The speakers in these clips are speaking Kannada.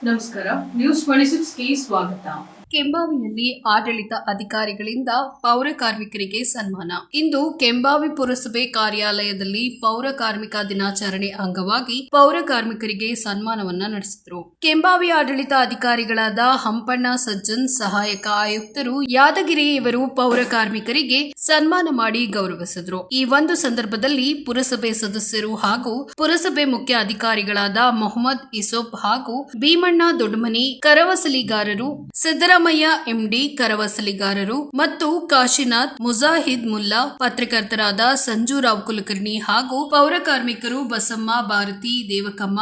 ನಮಸ್ಕಾರ. ನ್ಯೂಸ್ 26ಗೆ ಸ್ವಾಗತ. ಕೆಂಬಾವಿಯಲ್ಲಿ ಆಡಳಿತ ಅಧಿಕಾರಿಗಳಿಂದ ಪೌರ ಕಾರ್ಮಿಕರಿಗೆ ಸನ್ಮಾನ. ಇಂದು ಕೆಂಬಾವಿ ಪುರಸಭೆ ಕಾರ್ಯಾಲಯದಲ್ಲಿ ಪೌರ ಕಾರ್ಮಿಕ ದಿನಾಚರಣೆ ಅಂಗವಾಗಿ ಪೌರ ಕಾರ್ಮಿಕರಿಗೆ ಸನ್ಮಾನವನ್ನ ನಡೆಸಿದರು. ಕೆಂಬಾವಿ ಆಡಳಿತ ಅಧಿಕಾರಿಗಳಾದ ಹಂಪಣ್ಣ ಸಜ್ಜನ್, ಸಹಾಯಕ ಆಯುಕ್ತರು ಯಾದಗಿರಿ ಇವರು ಪೌರ ಕಾರ್ಮಿಕರಿಗೆ ಸನ್ಮಾನ ಮಾಡಿ ಗೌರವಿಸಿದರು. ಈ ಒಂದು ಸಂದರ್ಭದಲ್ಲಿ ಪುರಸಭೆ ಸದಸ್ಯರು ಹಾಗೂ ಪುರಸಭೆ ಮುಖ್ಯ ಅಧಿಕಾರಿಗಳಾದ ಮೊಹಮ್ಮದ್ ಇಸೋಫ್ ಹಾಗೂ ಭೀಮಣ್ಣ ದೊಡ್ಡಮನಿ ಕರವಸಲಿಗಾರರು, ಸಿದ್ದರಾಮಯ್ಯ ಎಂಡಿ ಕರವಸಲಿಗಾರರು ಮತ್ತು ಕಾಶಿನಾಥ್ ಮುಜಾಹಿದ್ ಮುಲ್ಲಾ, ಪತ್ರಕರ್ತರಾದ ಸಂಜುರಾವ್ ಕುಲಕರ್ಣಿ ಹಾಗೂ ಪೌರ ಕಾರ್ಮಿಕರು ಬಸಮ್ಮ, ಭಾರತಿ, ದೇವಕಮ್ಮ,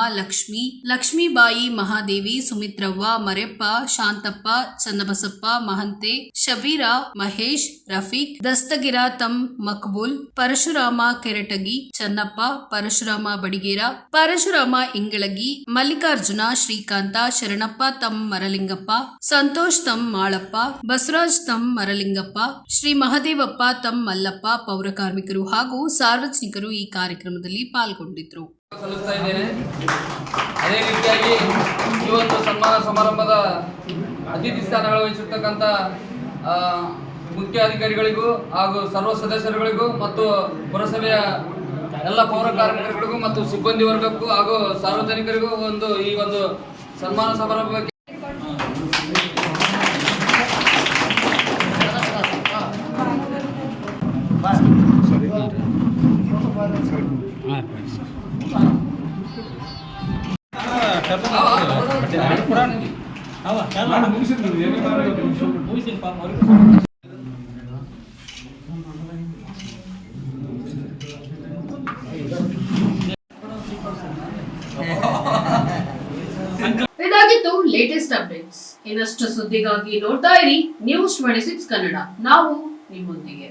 ಲಕ್ಷ್ಮೀಬಾಯಿ, ಮಹಾದೇವಿ, ಸುಮಿತ್ರವ್ವ, ಮರೆಪ್ಪ, ಶಾಂತಪ್ಪ, ಚನ್ನಬಸಪ್ಪ, ಮಹಂತೆ, ಶಬೀರಾ, ಮಹೇಶ್, ರಫೀಕ್, ದಸ್ತಗಿರ, ತಮ್ ಮಕ್ಬೂಲ್, ಪರಶುರಾಮ ಕೆರಟಗಿ, ಚನ್ನಪ್ಪ, ಪರಶುರಾಮ ಬಡಿಗೇರ, ಪರಶುರಾಮ ಇಂಗಳಗಿ, ಮಲ್ಲಿಕಾರ್ಜುನ, ಶ್ರೀಕಾಂತ, ಶರಣಪ್ಪ ತಮ್ ಮರಲಿಂಗಪ್ಪ, ಸಂತೋಷ್ ತಮ್ ಮಾಳಪ್ಪ, ಬಸವರಾಜ್ ತಮ್ ಮರಲಿಂಗಪ್ಪ, ಶ್ರೀ ಮಹದೇವಪ್ಪ ತಮ್ ಮಲ್ಲಪ್ಪ ಪೌರ ಕಾರ್ಮಿಕರು ಹಾಗೂ ಸಾರ್ವಜನಿಕರು ಈ ಕಾರ್ಯಕ್ರಮದಲ್ಲಿ ಪಾಲ್ಗೊಂಡಿದ್ದರು. ಅದೇ ರೀತಿಯಾಗಿ ಈ ಒಂದು ಸನ್ಮಾನ ಸಮಾರಂಭದ ಅತಿಥಿ ಸ್ಥಾನಗಳು ವಹಿಸಿರ್ತಕ್ಕಂಥ ಮುಖ್ಯ ಅಧಿಕಾರಿಗಳಿಗೂ ಹಾಗೂ ಸರ್ವ ಸದಸ್ಯರುಗಳಿಗೂ ಮತ್ತು ಪುರಸಭೆಯ ಎಲ್ಲ ಪೌರ ಕಾರ್ಮಿಕರಿಗಳಿಗೂ ಮತ್ತು ಸಿಬ್ಬಂದಿ ವರ್ಗಕ್ಕೂ ಹಾಗೂ ಸಾರ್ವಜನಿಕರಿಗೂ ಈ ಒಂದು ಸನ್ಮಾನ ಸಮಾರಂಭಕ್ಕೆ ಇದಾಗಿತ್ತು ಲೇಟೆಸ್ಟ್ ಅಪ್ಡೇಟ್ಸ್. ಇನ್ನಷ್ಟು ಸುದ್ದಿಗಾಗಿ ನೋಡ್ತಾ ಇರಿ ನ್ಯೂಸ್ 26 ಕನ್ನಡ. ನಾವು ನಿಮ್ಮೊಂದಿಗೆ.